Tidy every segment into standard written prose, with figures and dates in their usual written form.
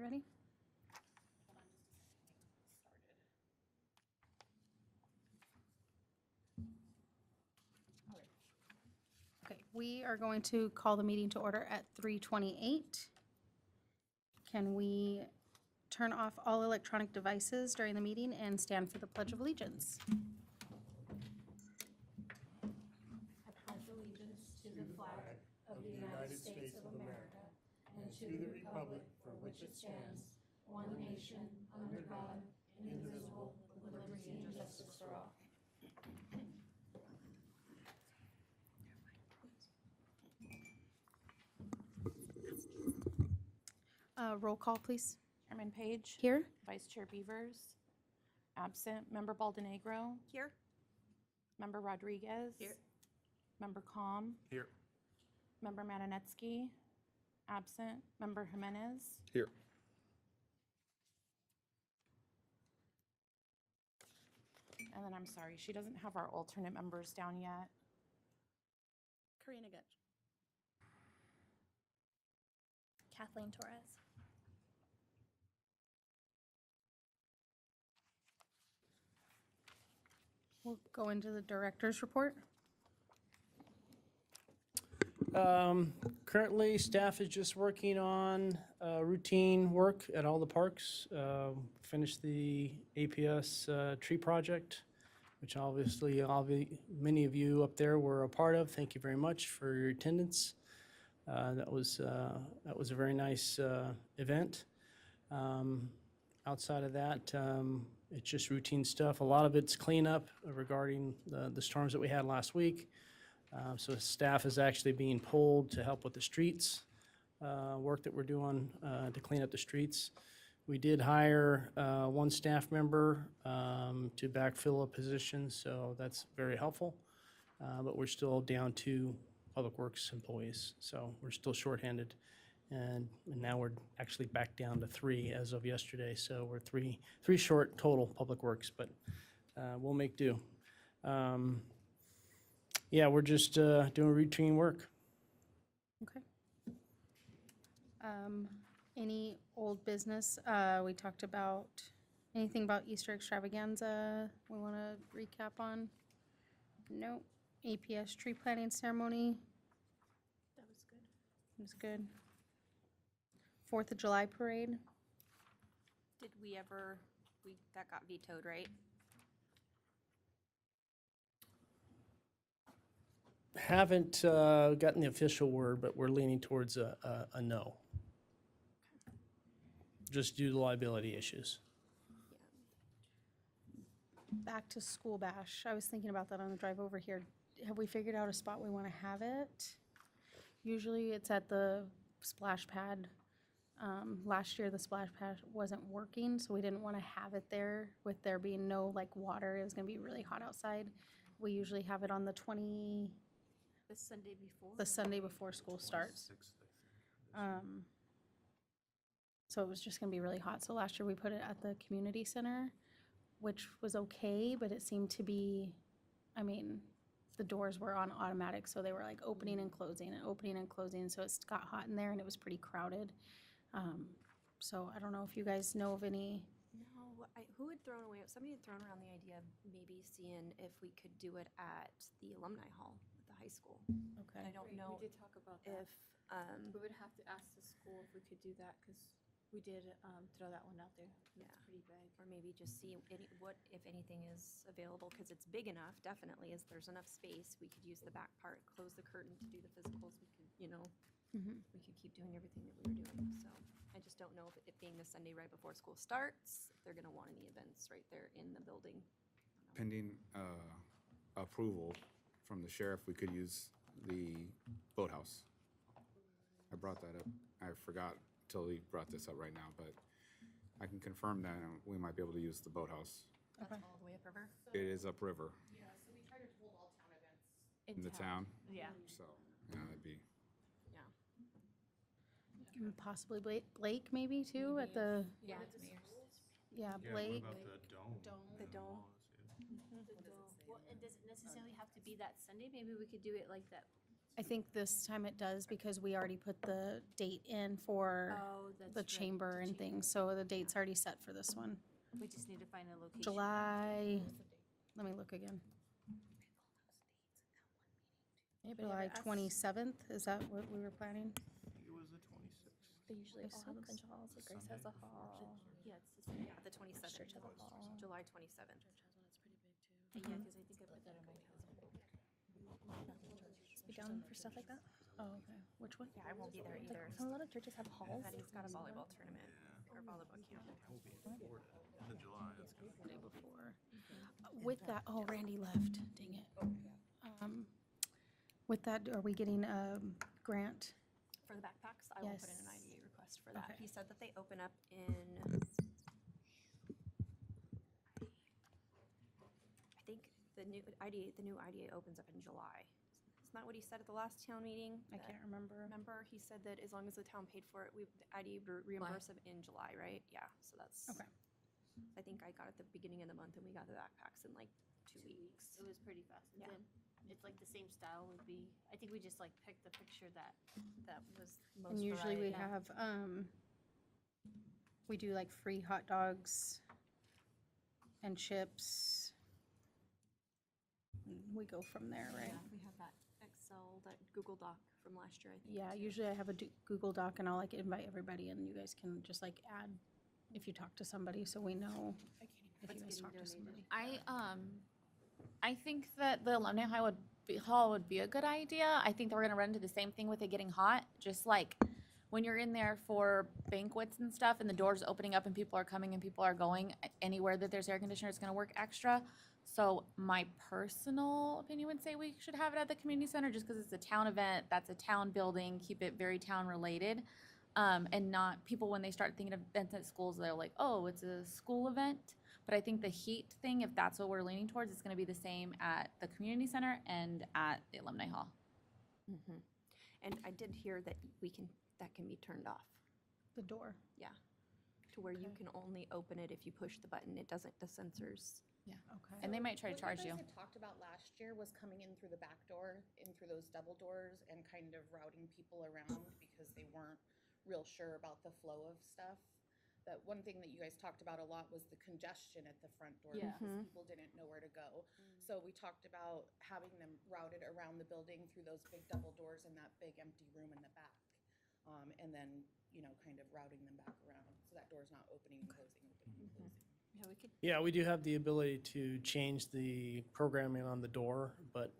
ready? Okay, we are going to call the meeting to order at 3:28. Can we turn off all electronic devices during the meeting and stand for the Pledge of Allegiance? I pledge allegiance to the flag of the United States of America and to the republic for which it stands, one nation, under God, indivisible, with liberty and justice for all. Roll call, please. Chairman Page. Here. Vice Chair Beavers. Absent. Member Baldenegro. Here. Member Rodriguez. Here. Member Calm. Here. Member Madanetsky. Absent. Member Jimenez. Here. And then I'm sorry, she doesn't have our alternate members down yet. Karina Gutch. Kathleen Torres. We'll go into the director's report. Currently, staff is just working on routine work at all the parks. Finished the APS tree project, which obviously many of you up there were a part of. Thank you very much for your attendance. That was a very nice event. Outside of that, it's just routine stuff. A lot of it's cleanup regarding the storms that we had last week. So staff is actually being pulled to help with the streets, work that we're doing to clean up the streets. We did hire one staff member to backfill a position, so that's very helpful. But we're still down 2 Public Works employees, so we're still shorthanded. And now we're actually back down to 3 as of yesterday, so we're three short total Public Works, but we'll make do. Yeah, we're just doing routine work. Okay. Any old business? We talked about anything about Easter extravaganza we want to recap on? No. APS tree planting ceremony. That was good. It was good. 4th of July parade. Did we ever, that got vetoed, right? Haven't gotten the official word, but we're leaning towards a no. Just due to liability issues. Back to school bash. I was thinking about that on the drive over here. Have we figured out a spot we want to have it? Usually it's at the splash pad. Last year the splash pad wasn't working, so we didn't want to have it there with there being no like water. It was going to be really hot outside. We usually have it on the The Sunday before? the Sunday before school starts. So it was just gonna be really hot. So last year we put it at the community center, which was okay, but it seemed to be, I mean, the doors were on automatic, so they were like opening and closing and opening and closing, so it got hot in there and it was pretty crowded. So I don't know if you guys know of any. No, who had thrown away, somebody had thrown around the idea of maybe seeing if we could do it at the alumni hall at the high school. Okay. I don't know We did talk about that. if, We would have to ask the school if we could do that, because we did throw that one out there. Yeah. It's pretty big. or maybe just see what, if anything is available, because it's big enough, definitely, is there's enough space. We could use the back part, close the curtain to do the physicals. We could, Mhm. we could keep doing everything that we were doing. So I just don't know if it being the Sunday right before school starts, if they're gonna want any events right there in the building. Pending approval from the sheriff, we could use the boathouse. I brought that up. I forgot till he brought this up right now, but I can confirm that we might be able to use the boathouse. Okay. All the way upriver? It is upriver Yeah, so we try to hold all town events. in the town, Yeah. so, yeah, that'd be, Yeah. And possibly Blake maybe too at the, Yeah. Blake. The dome. Well, and does it necessarily have to be that Sunday? Maybe we could do it like that I think this time it does because we already put the date in for Oh, that's the right, chamber and things, so the date's already set for this one. We just need to find a location. July, let me look again. Anybody July ever ask- 27th, is that what we were planning? It was the 26th. They usually all have country halls, like Grace has a hall. Yeah, it's the same. Yeah, the 27th, Church has a hall. July 27th. Yeah, because I think I put that in my calendar. Just be down for stuff like that. Oh, okay. Which one? Yeah, I won't be there Like, either. a lot of churches have halls. Betty's got a volleyball tournament or volleyball camp. I will be in Florida in July. That's gonna be Day before. With that, oh, Randy left, dang it. With that, are we getting a grant? For the backpacks, I will put in an Yes. IDA request for that. Okay. He said that they open up in, I think the new IDA opens up in July. Isn't that what he said at the last town meeting? I That- can't remember. Remember, he said that as long as the town paid for it, the IDA reimburse them in July, right? Yeah, so that's. Okay. I think I got it the beginning of the month and we got the backpacks in like 2 weeks. It was pretty fast. And Yeah. then it's like the same style would be, I think we just like picked the picture that was most And usually we variety. have, we do like free hot dogs and chips. And we go from there, right? Yeah, we have that Excel, that Google Doc from last year, I think. Yeah, too. usually I have a Google Doc and I'll like invite everybody and you guys can just like add if you talk to somebody so we know if you What's guys getting talk to somebody. I think that the alumni hall would be a good idea. I think that we're gonna run into the same thing with it getting hot, just like when you're in there for banquets and stuff and the doors opening up and people are coming and people are going, anywhere that there's air conditioner is gonna work extra. So my personal opinion would say we should have it at the community center just because it's a town event, that's a town building, keep it very town related. And not people when they start thinking of events at schools, they're like, oh, it's a school event. But I think the heat thing, if that's what we're leaning towards, it's gonna be the same at the community center and at the alumni hall. Mhm. And I did hear that that can be turned off. The door. To where you Okay. can only open it if you push the button. It doesn't, the sensors. Okay. And they might try to What charge you you. guys had talked about last year was coming in through the back door, in through those double doors, and kind of routing people around because they weren't real sure about the flow of stuff. But one thing that you guys talked about a lot was the congestion at the front door Yeah. because people didn't know where to go. So we talked about having them routed around the building through those big double doors in that big empty room in the back. And then, kind of routing them back around, so that door's not opening and closing, opening and closing. Yeah, we could, Yeah, we do have the ability to change the programming on the door, but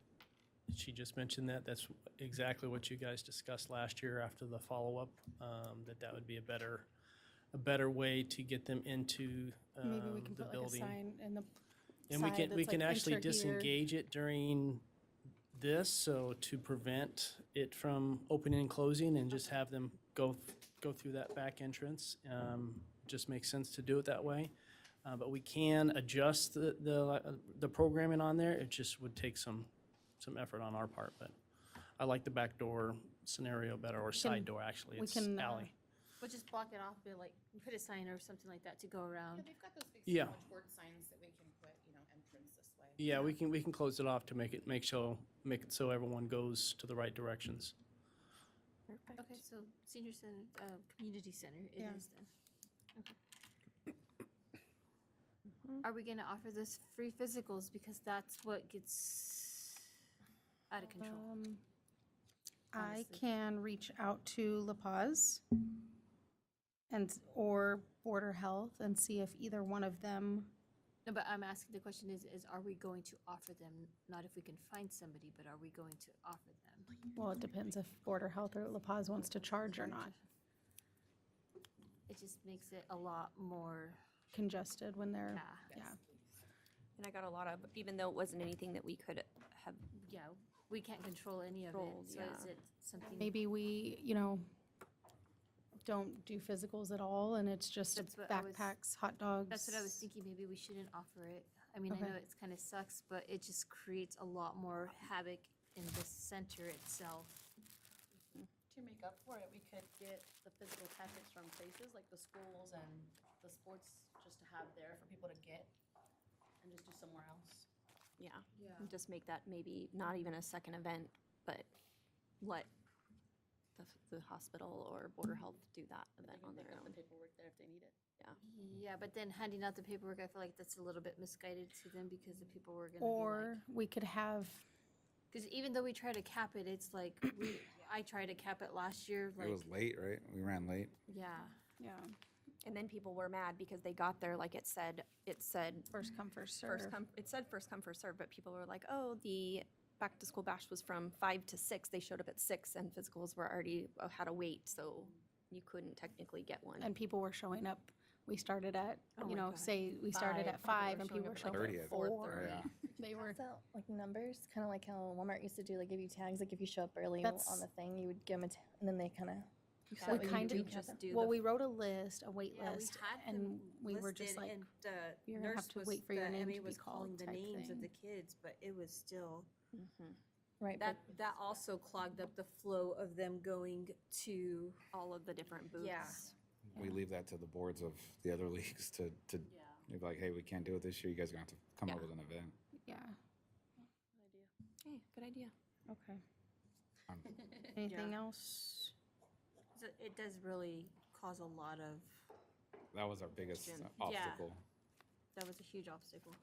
she just mentioned that. That's exactly what you guys discussed last year after the follow-up, that would be a better way to get them into Maybe we can the put like a building. sign in the And we side can, we that's can like, actually "Enter here." disengage it during this, so to prevent it from opening and closing and just have them go through that back entrance. Just makes sense to do it that way. But we can adjust the programming on there. It just would take some effort on our part, but I like the back door scenario better, or side door, actually. we It's can, alley. we'll just block it off, but like, put a sign or something like that to go Yeah, around. they've got those big Yeah. sandwich board signs that we can put, entrance this way. Yeah, we can close it off to make it so everyone goes to the right directions. Perfect. Okay, so senior center, community center it Yeah. is then. Are we gonna offer this free physicals because that's what gets out of control? I honestly. can reach out to La Paz or Border Health and see if either one of them, No, but I'm asking, the question is are we going to offer them, not if we can find somebody, but are we going to offer them? well, it depends if Border Health or La Paz wants to charge or not. It just makes it a lot more, Congested when they're, yeah, yeah. And I got a lot of, even though it wasn't anything that we could have, yeah, we can't control any of Controlled, it, so is yeah. it something? Maybe we, don't do physicals at all and it's just That's what I was- backpacks, hot dogs. That's what I was thinking, maybe we shouldn't offer it. I mean, I Okay. know it's kind of sucks, but it just creates a lot more havoc in the center itself. To make up for it, we could get the physical tactics from places like the schools and the sports, just to have there for people to get and just do somewhere else. yeah. Just make that maybe not even a second event, but let the hospital or Board of Health do that event on their own. paperwork there if they need it. Yeah, but then handing out the paperwork, I feel like that's a little bit misguided to them because the people were gonna be Or we could have, because even though we try to cap it, it's like, I tried to cap it last year, like, It was late, right? We ran late. yeah. yeah, And then people were mad because they got there, like it said first come, first serve. it said first come, first serve, but people were like, oh, the back to school bash was from 5 to 6. They showed up at 6 and physicals were already, had to wait, so you couldn't technically get one. And people were showing up. We started at, Oh you my know, God. say we started at 5 and people were showing up 30 at at 4. 4:30. Yeah. They were, Pass out like numbers, kind of like how Walmart used to do, like give you tags, like if you show up early That's- on the thing, you would give them and then they kind of. we kind of just do well, the we wrote a list, a wait Yeah, we list, had and them we were just listed, like, and the you're gonna have nurse to was- wait for your the name MA to be was calling called the type names of thing. the kids, but it was still, Right, that also clogged up the flow of them going to, all of the different booths. Yeah. We leave that to the boards of the other leagues to be like, hey, we can't do it this year. You guys are gonna have to come up Yeah. with an event. yeah, Hey, good idea. okay. Um, Anything else? it does really cause a lot of, That was our biggest Question. obstacle. that was a huge obstacle.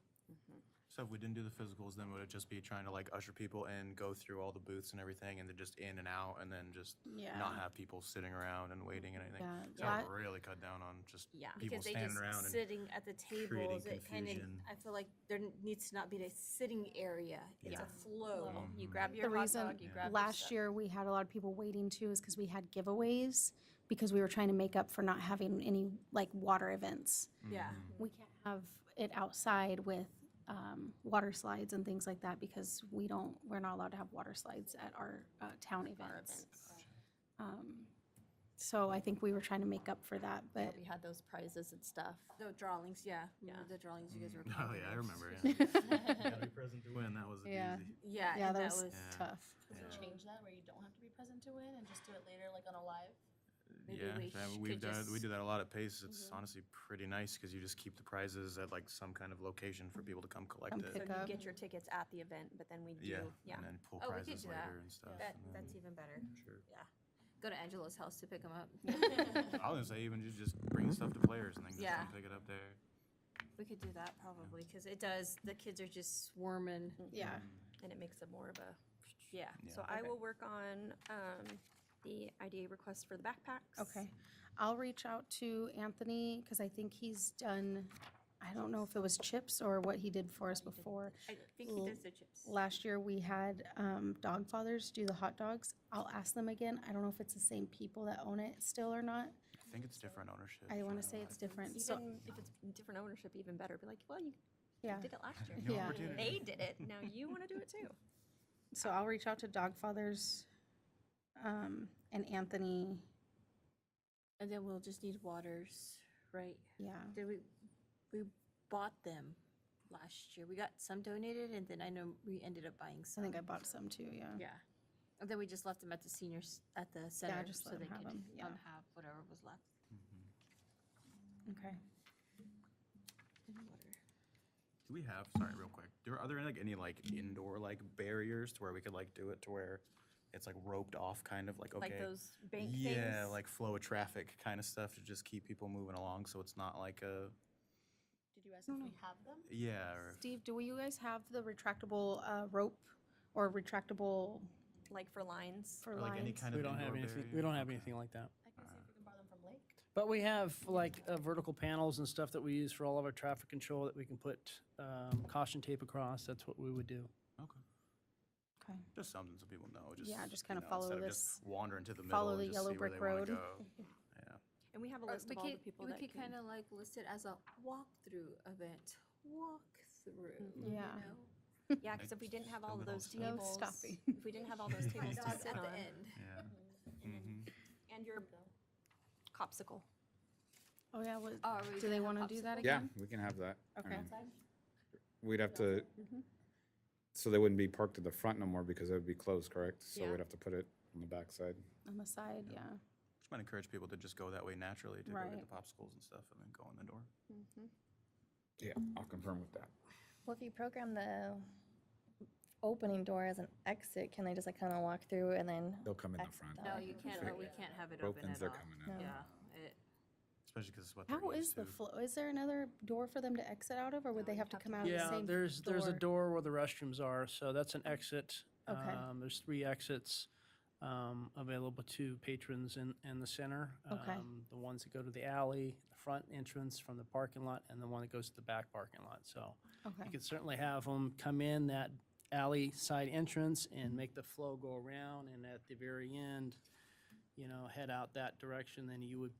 So if we didn't do the physicals, then would it just be trying to like usher people in, go through all the booths and everything, and then just in and out, and then just Yeah. not have people sitting around and waiting and anything? Yeah, So that la- would really cut down on just Yeah. people Because they standing around just and sitting at the tables, it kind of, confusion. I feel like there needs to not be a sitting area. It's Yeah. a flow. You grab The your hot reason dog, you grab your last stuff. year we had a lot of people waiting too is because we had giveaways because we were trying to make up for not having any like water events. Yeah. We can't have it outside with water slides and things like that because we're not allowed to have water slides at our town events. So I think we were trying to make up for that, Yeah, but we had those prizes and stuff. The drawings, yeah. Yeah. The drawings you guys were. Oh, yeah, I remember, yeah. Gotta be present to win, that was Yeah. easy. Yeah, yeah, and that that was was, Yeah. tough. Change that where you don't have to be present to win and just do it later, like on a live? Maybe Yeah, we yeah, could we just- do that a lot at Pace. It's honestly pretty nice because you just keep the prizes at like some kind of location for people to come collect Come it. So pick you up. get your tickets at the event, but then we do, Yeah, yeah. and then pull Oh, we could prizes do that. later and stuff. that, and then- that's even better. Sure. Yeah. Go to Angela's house to pick them up. I was gonna say even just bring the stuff to players and then just Yeah. come pick it up there. We could do that probably, because it does, the kids are just swarming. Yeah. And it makes it more of a, Yeah. so I will work on the IDA request for the backpacks. Okay. I'll reach out to Anthony because I think he's done, I don't know if it was chips or what he did for us before. I think he does the chips. Last year, we had Dog Fathers do the hot dogs. I'll ask them again. I don't know if it's the same people that own it still or not. I think it's different ownership. I want to say it's different. So, Even if it's different ownership, even better. Be like, well, you yeah. did it last year. New Yeah. opportunity. They did it, now you want to do it too. So I'll reach out to Dog Fathers and Anthony. And then we'll just need waters, right? Yeah. Did we bought them last year. We got some donated, and then I know we ended up buying I some. think I bought some too, yeah. Yeah. And then we just left them at the seniors, at the center, just so let they 'em have could 'em, yeah. have whatever was left. Okay. Do we have, sorry, real quick, are there like any like indoor like barriers to where we could like do it to where it's like roped off kind of like, okay. Like those bank things. Yeah, like flow of traffic kind of stuff to just keep people moving along so it's not like a, Did you ask if we have them? yeah, or, Steve, do you guys have the retractable rope or retractable Like for lines. for or like any lines? kind of We don't have indoor anything, barrier? we don't have anything like that. I can see if we can borrow them from Lake. But we have like vertical panels and stuff that we use for all of our traffic control that we can put caution tape across. That's what we would do. Okay, Okay. just something so people know, just. Yeah, just you kinda know, follow instead of this- just wandering to the middle follow and the just yellow see where brick they wanna road. go. Yeah. And we have a Or list of all the people that we could can. kind of like list it as a walkthrough event. Walkthrough. Yeah. You know? Yeah, because if we didn't have all of little those stuff. No tables. stopping. If we didn't have all those tables to Dots sit at the on. end. Yeah. Mhm. And your copsicle. Oh, yeah, what, Oh, are we do gonna they have want to do that Yeah, again? we can have that. I Okay. mean, we'd have to, so they wouldn't be parked at the front no more because it would be closed, correct? So Yeah. we'd have to put it on the backside. On the side, yeah. Just might encourage people to just go that way naturally to go get Right. the popsicles and stuff and then go in the door. Yeah, I'll confirm with that. Well, if you program the opening door as an exit, can they just like kind of walk through and then? They'll come in the exit front. that No, way? you can't, If it we can't have it open opens, at they're all. coming out. Yeah, it, Especially because it's what they're How is used the to. flow? Is there another door for them to exit out of, or would they have to come out of the Yeah, same there's a door where the restrooms are, so that's an exit. Okay. There's 3 exits available to patrons in the center. Okay. The ones that go to the alley, the front entrance from the parking lot, and the one that goes to the back parking lot. So you Okay. could certainly have them come in that alley side entrance and make the flow go around, and at the very end, head out that direction. Then you would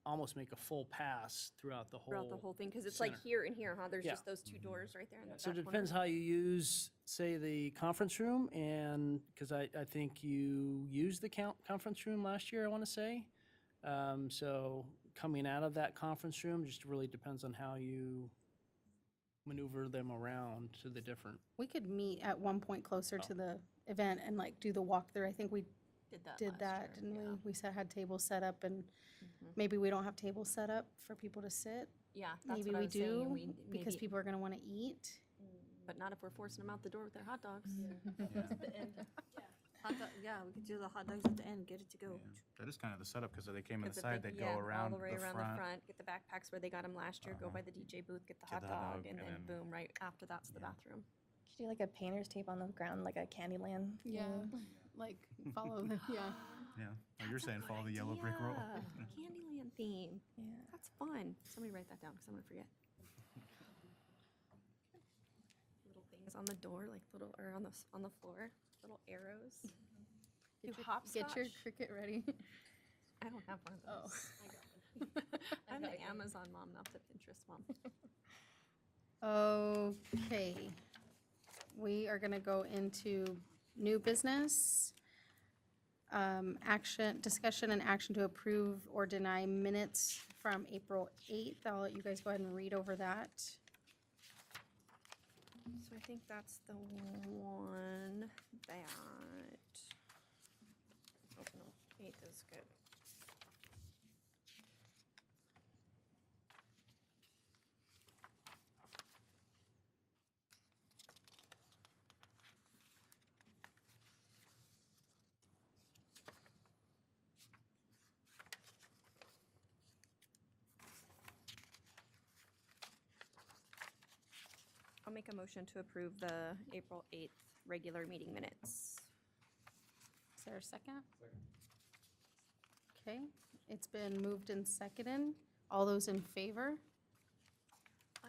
almost make a full pass throughout the whole thing, because it's like center. here and here, huh? There's Yeah. just those 2 doors right there in the So back it corner. depends how you use, say, the conference room, and, because I think you used the conference room last year, I want to say. So coming out of that conference room just really depends on how you maneuver them around to the different. We could meet at one point closer to the event and like do the walkthrough. I think we Did that did last that, year, didn't yeah. we? We had tables set up, and Mhm. maybe we don't have tables set up for people to sit. Yeah, that's Maybe what I we was saying. do, We because maybe- people are gonna wanna eat. But not if we're forcing them out the door with their hot dogs. hot dog, yeah, we could do the hot dogs at the end, get it to go. Yeah. That is kind of the setup, because they came in Get the the side, big- they go around all the way around front. the front, get the backpacks where they got them last year, go Uh-huh. by the DJ booth, get the Get hot the hot dog, dog, and and then then- boom, right after that's the Yeah. bathroom. Could you do like a painter's tape on the ground, like a Candyland? Like, follow the, yeah. Yeah, like you're saying, follow the yellow brick road. Yeah, Candyland theme. Yeah. That's fun. Somebody write that down, because I'm gonna forget. Little things on the door, like little, or on the floor, little arrows. Do Get your hopscotch. cricket ready. I don't have one of Oh. those. I'm the Amazon mom, not the Pinterest mom. Okay. We are gonna go into new business. Discussion and action to approve or deny minutes from April 8th. I'll let you guys go ahead and read over that. So I think that's the one that. Oh, no, 8th is good. I'll make a motion to approve the April 8th regular meeting minutes. Is there a second? Okay, it's been moved and seconded. All those in favor?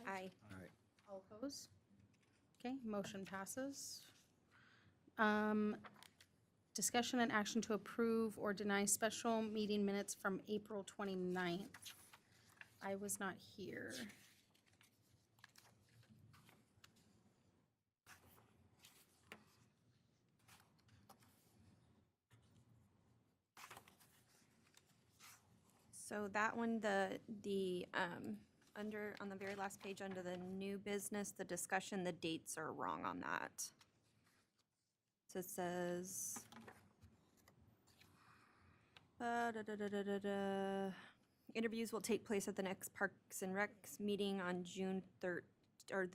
Aye. All opposed? Okay, motion passes. Discussion and action to approve or deny special meeting minutes from April 29th. I was not here. So that one, under, on the very last page, under the new business, the discussion, the dates are wrong on that. So it says. Interviews will take place at the next Parks and Recs meeting on June 3rd, or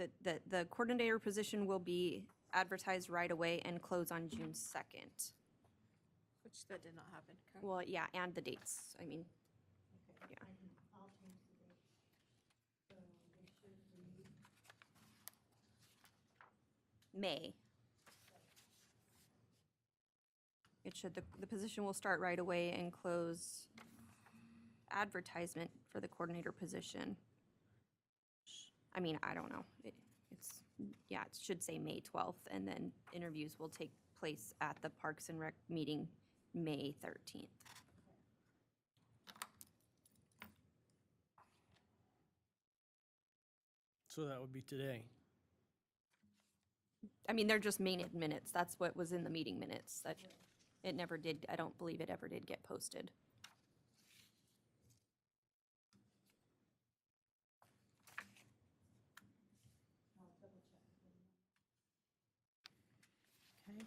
the coordinator position will be advertised right away and close on June 2nd. Which that did not happen, correct? Well, yeah, and the dates, I mean. Yeah. May. It should, the position will start right away and close advertisement for the coordinator position. I mean, I don't know. It's, yeah, it should say May 12th, and then interviews will take place at the Parks and Rec meeting May 13th. So that would be today. I mean, they're just minutes. That's what was in the meeting minutes. That it never did, I don't believe it ever did get posted. Okay.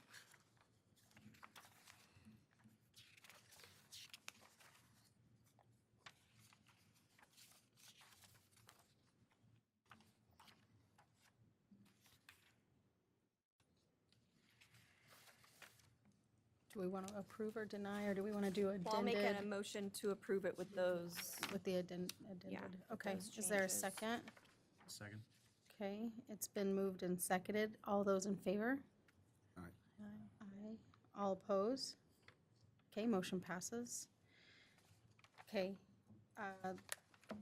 Do we want to approve or deny, or do we want to do Well, I'll make addended a motion to approve it with those. with the addended? Okay, those is there a changes. second? Second. Okay, it's been moved and seconded. All those in favor? Aye. Aye. All oppose? Okay, motion passes. Okay,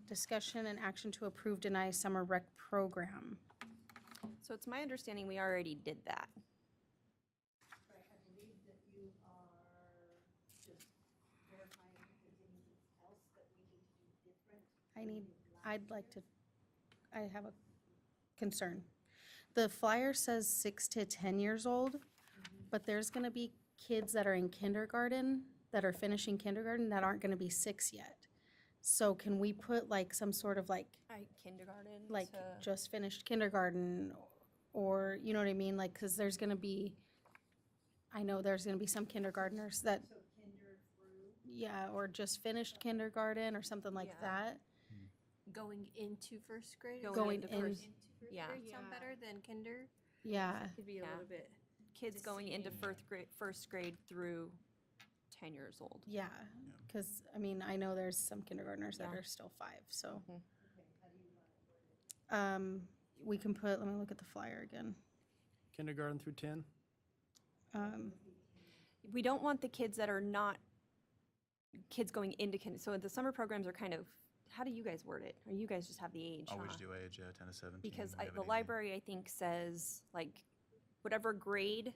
discussion and action to approve, deny summer rec program. So it's my understanding we already did that. I'd like to, I have a concern. The flyer says 6 to 10 years old, but there's gonna be kids that are in kindergarten, that are finishing kindergarten, that aren't gonna be 6 yet. So can we put like some sort of like Kindergarten like to, just finished kindergarten, or, you know what I mean, like, because there's gonna be, I know there's gonna be some kindergartners that. Yeah, or just finished kindergarten or something like Yeah. that. Going into first grade? Going into Into first- first yeah. grade sound better than kinder? Yeah, Could be a Yeah. little bit. Kids going into first grade through 10 years old. yeah, because, I mean, I know there's some kindergartners that Yeah. are still 5, so. Mhm. We can put, let me look at the flyer again. Kindergarten through 10? We don't want the kids that are not kids going into so the summer programs are kind of, how do you guys word it? Or you guys just have the age, Always huh? do age, yeah, 10 to 17. Because we have the an 18. library, I think, says, like, whatever grade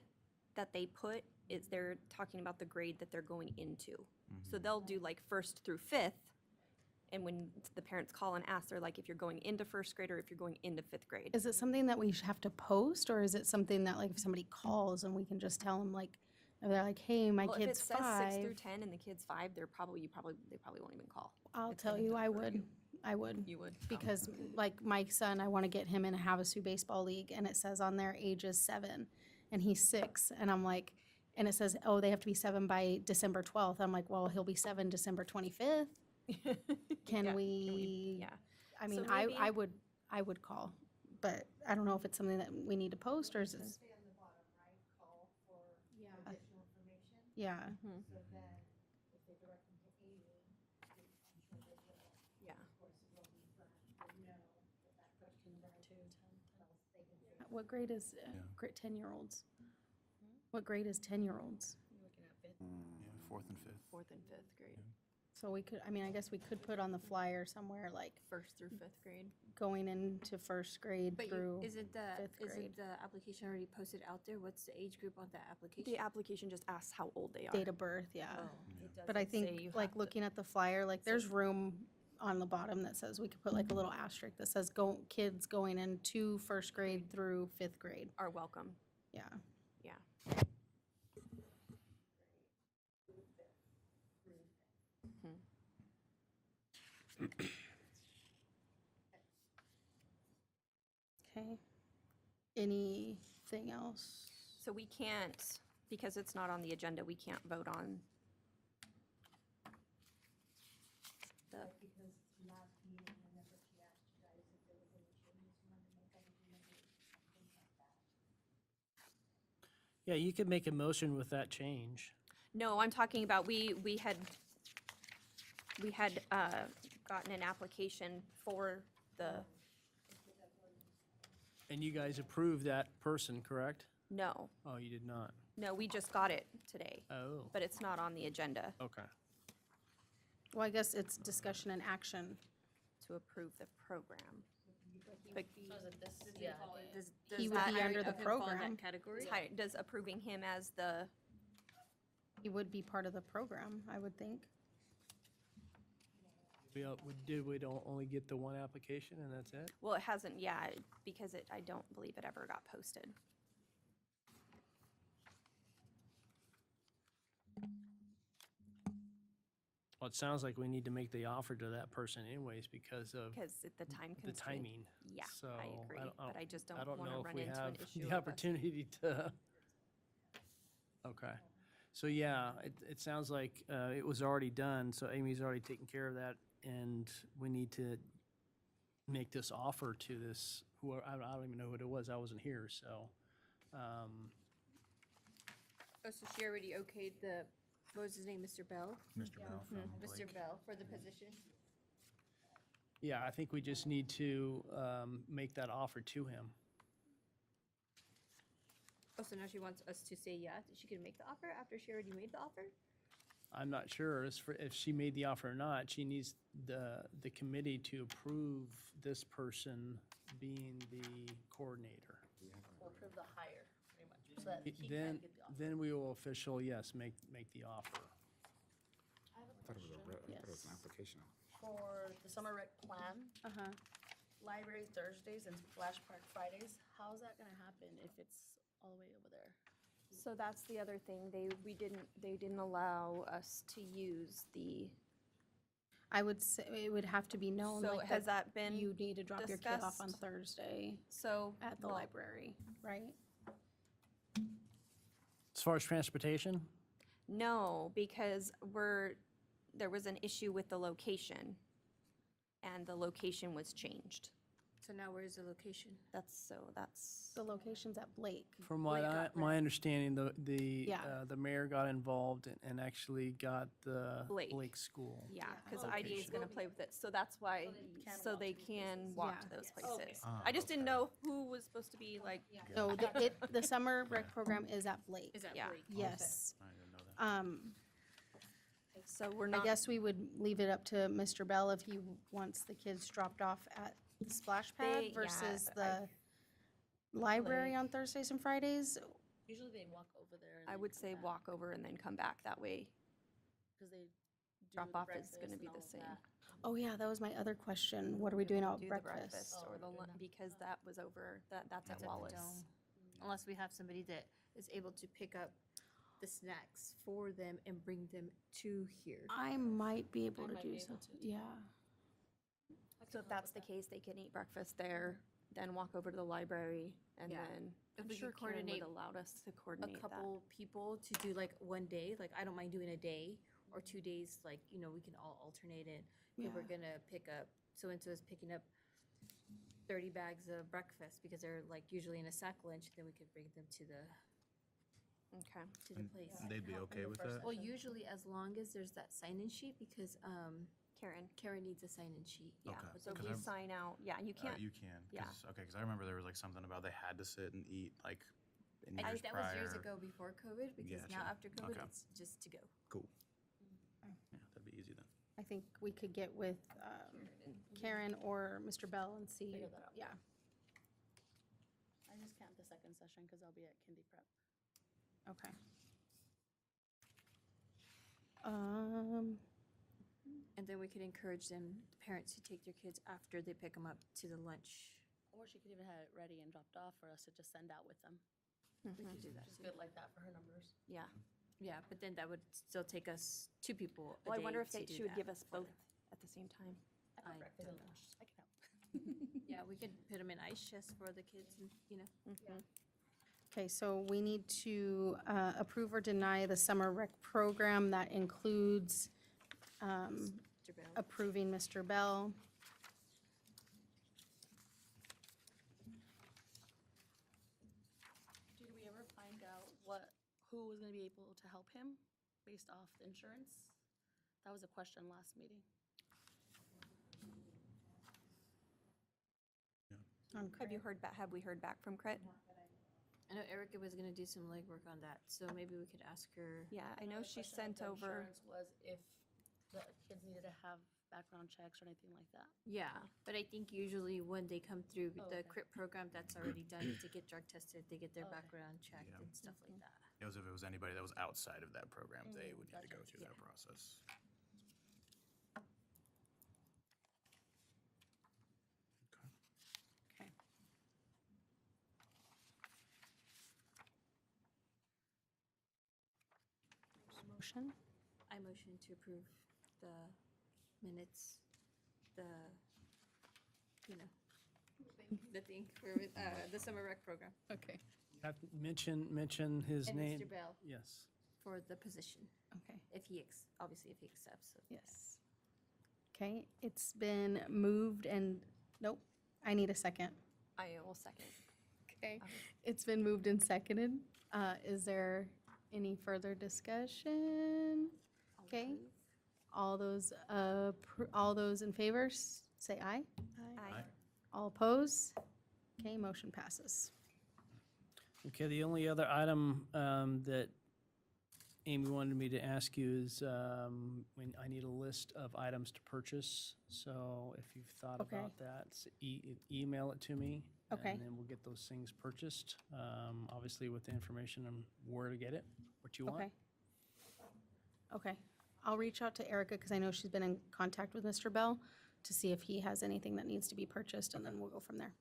that they put, is they're talking about the grade that they're going into. So they'll do like 1st through 5th, and when the parents call and ask, they're like, if you're going into 1st grade or if you're going into 5th grade. Is it something that we have to post, or is it something that, like, if somebody calls and we can just tell them, like, they're like, hey, my Well, if it kid's says 6 through 5. 10 and the kid's 5, they probably won't even call. I'll it's tell gonna you, be I for would. I would. You would. Because, like, my son, I want to get him in a Havasu baseball league, and it says on there age is 7, and he's 6, and I'm like, and it says, oh, they have to be 7 by December 12th. I'm like, well, he'll be 7 December 25th. Can we? Yeah. I mean, So maybe- I would call, but I don't know if it's something that we need to post, or is it? Yeah, Yeah. what grade is, 10-year-olds? What grade is 10-year-olds? Yeah, 4th and 5th. 4th and 5th grade. So we could, I mean, I guess we could put on the flyer somewhere, like, 1st through 5th grade. going into 1st grade But through. isn't fifth grade. isn't the application already posted out there? What's the age group on that application? The application just asks how old they are. Date of birth, yeah. Oh, But I doesn't say think, you like, have to- looking at the flyer, like, there's room on the bottom that says, we could put like a little asterisk that says, kids going into 1st grade through 5th grade, Are welcome. yeah. Yeah. Okay. Anything else? So we can't, because it's not on the agenda, we can't vote on the, Yeah, you could make a motion with that change. no, I'm talking about, we had gotten an application for the, And you guys approved that person, correct? no, Oh, you did not? no, we just got it today, Oh, but it's not on the agenda okay. Well, I guess it's discussion and action. to approve the program. Does He would that be under area the of him fall in that program. category? Does approving him as the, He would be part of the program, I would think. Did we don't only get the one application and that's it? well, it hasn't, yeah, because I don't believe it ever got posted. Well, it sounds like we need to make the offer to that person anyways because of Because the time the constraint. timing. Yeah, So I agree, but I just I don't don't want to know if run we into have an issue the of us. opportunity to. Okay. So yeah, it sounds like it was already done, so Amy's already taken care of that, and we need to make this offer to this, whoever, I don't even know who it was, I wasn't here, so. Oh, so she already okayed the, what was his name, Mr. Bell? Mr. Bell from Blake. Mr. Bell for the position? Yeah, I think we just need to make that offer to him. Oh, so now she wants us to say yes? She can make the offer after she already made the offer? I'm not sure as for if she made the offer or not. She needs the committee to approve this person being the coordinator. We'll approve the hire, pretty much, so that he Then, can get the offer. then we will official, yes, make the offer. I have a I thought it was question. I thought it was an Yes. application. For the summer rec plan, Uh-huh. library Thursdays and Splash Park Fridays, how's that gonna happen if it's all the way over there? So that's the other thing. They didn't allow us to use the, I would say it would have to be known so like has that that been, you need to drop your kid off on discussed? Thursday so. at the well, library, right? As far as transportation, No, because there was an issue with the location. And the location was changed. So now where's the location? That's. The location's at Blake. from what my understanding, the Yeah. the mayor got involved and actually got the Blake. Blake School. Yeah, Yeah. because IDA is gonna play with it, so that's why, so they can walk to Yeah. those Okay. places. Ah, I just didn't okay. know who was supposed to be like, So the summer rec program is at Blake. Is that Yeah. Blake? Yes. I didn't know that. so we're I not. guess we would leave it up to Mr. Bell if he wants the kids dropped off at the splash pad Yeah, versus I- the library on Thursdays and Fridays. Usually they walk over there. and I then would come say back, walk over and then come back, that way. 'cause they do Drop the off is breakfast gonna and be all the of same. that. Oh, yeah, that was my other question. What are we doing out Do the breakfast? breakfast Oh, or the, we're doing that. because that was over, that's at That's at the Wallace. Dome. Unless we have somebody that is able to pick up the snacks for them and bring them to here. I might be able I to might do be able something, to. yeah. So if that's the case, they can eat breakfast there, then walk over to the library, and Yeah. then, If I'm we sure could Karen would coordinate allowed us to A coordinate that. couple people to do like one day, like I don't mind doing a day or 2 days, like, you know, we can all alternate it. If we're Yeah. gonna pick up, so-and-so is picking up 30 bags of breakfast because they're like usually in a sack lunch, then we could bring them to the Okay. place. And they'd be okay with that? Well, usually as long as there's that sign-in sheet, because Karen, Karen needs a sign-in sheet. yeah, Okay. so 'Cause we I'm- sign out, yeah, you can't, You can. yeah. Okay, because I remember there was like something about they had to sit and eat like in I years think that was years prior. ago before COVID, because now Gotcha. after COVID, Okay. it's just to go. Cool. Yeah, that'd be easy then. I think we could get with Karen or Mr. Bell and see, Figure that out. yeah. I just can't the second session because I'll be at kindy prep. Okay. And then we could encourage them, parents to take their kids after they pick them up to the lunch. Or she could even have it ready and dropped off for us to just send out with them. We could do that. Just good like that for her numbers. Yeah. Yeah, but then that would still take us 2 people a Well, I day wonder if to do she would that give us for both them. at the same time. I got I breakfast don't and know. lunch. I can help. Yeah, we could put them in ice chests for the kids and, you know. Okay, so we need to approve or deny the summer rec program. That includes Mr. Bell. approving Mr. Bell. Did we ever find out who was gonna be able to help him based off the insurance? That was a question last meeting. on Have you Craig. have we heard back from Crit? I know Erica was gonna do some legwork on that, so maybe we could ask her. Yeah, I know Another she question of sent the over, insurance was if the kids needed to have background checks or anything like that. Yeah, but I think usually when they come through Oh, the okay. CRIP program, that's already done, to get drug tested, they get their Okay. background checked Yeah. and stuff like that. It was if it was anybody that was outside of that program, they would need to Gotcha. go through that process. Okay. Motion? I motion to approve the minutes, the, you know, the thing for, the summer rec program. Okay. Have to mention his And name. Mr. Bell Yes. for the position, Okay, if he, obviously if he accepts. So. yes. Okay, it's been moved and, nope, I need a second. I will second. Okay, it's been moved and seconded. Is there Any further discussion? Okay. All those in favor, say aye. Aye. All opposed? Okay, motion passes. Okay, the only other item that Amy wanted me to ask you is when I need a list of items to purchase. So if you've thought Okay. about that, email it to me. Okay. And then we'll get those things purchased, obviously with the information on where to get it, what you want. Okay. Okay. I'll reach out to Erica because I know she's been in contact with Mr. Bell to see if he has anything that needs to be purchased, and then we'll go from there.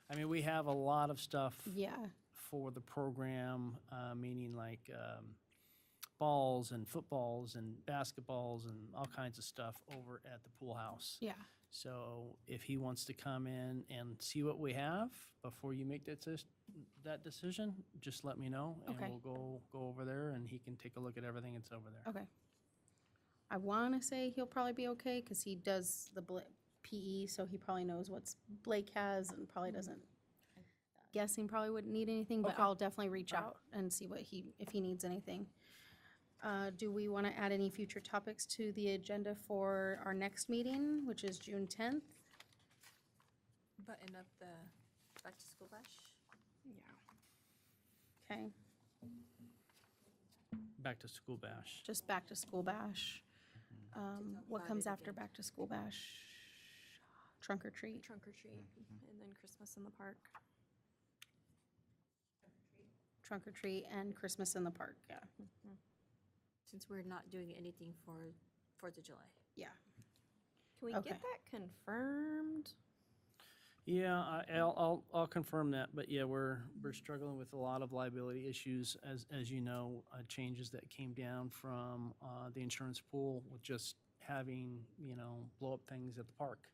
I mean, we have a lot of stuff Yeah. for the program, meaning like balls and footballs and basketballs and all kinds of stuff over at the pool house. Yeah. So if he wants to come in and see what we have before you make that decision, just let me know. Okay. And we'll go over there and he can take a look at everything that's over there. Okay. I want to say he'll probably be okay because he does the PE, so he probably knows what Blake has and probably doesn't. Guessing probably wouldn't need anything, but Okay. I'll definitely reach Alright. out and see if he needs anything. Do we want to add any future topics to the agenda for our next meeting, which is June 10th? Button up the back to school bash. Yeah. Okay, Back to school bash. just back to school bash. What about comes it after again. back to school bash? Trunk or treat? Trunk or treat, and then Christmas in the park. Trunk or treat and Christmas in the park, yeah. Since we're not doing anything for 4th of July. Yeah. Can we Okay. get that confirmed? Yeah, I'll confirm that, but yeah, we're struggling with a lot of liability issues, as you know, changes that came down from the insurance pool with just having, blow up things at the park.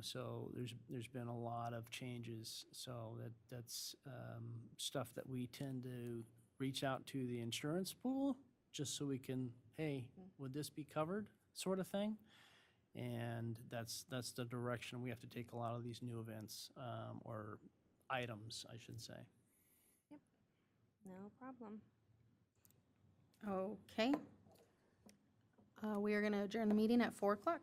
So there's been a lot of changes, so that's stuff that we tend to reach out to the insurance pool, just so we can, hey, would this be covered, sort of thing? And that's the direction we have to take a lot of these new events, or items, I should say. No problem. Okay. We are going to adjourn the meeting at 4 o'clock.